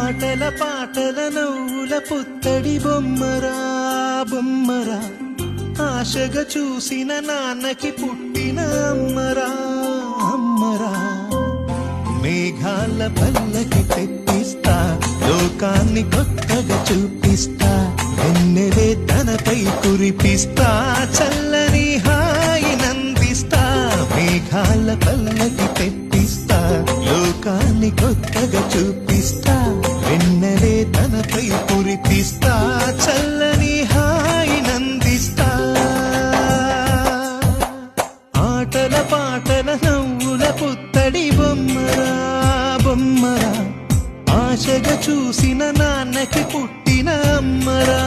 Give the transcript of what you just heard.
ఆటల పాటల నవ్వుల పుత్తడి బొమ్మరా బొమ్మరా, ఆశగా చూసిన నాన్నకి పుట్టిన అమ్మరా అమ్మరా. మేఘాల పల్లకి తెప్పిస్తా, లోకాన్ని కొత్తగా చూపిస్తా, వెన్నెలే తనపై కురిపిస్తా, చల్లని హాయి నందిస్తా. మేఘాల పల్లకి తెప్పిస్తా, లోకాన్ని కొత్తగా చూపిస్తా, వెన్నెలే తనపై కురిపిస్తా, చల్లని హాయి నందిస్తా. ఆటల పాటల నవ్వుల పుత్తడి బొమ్మరా బొమ్మరా, ఆశగా చూసిన నాన్నకి పుట్టిన అమ్మరా.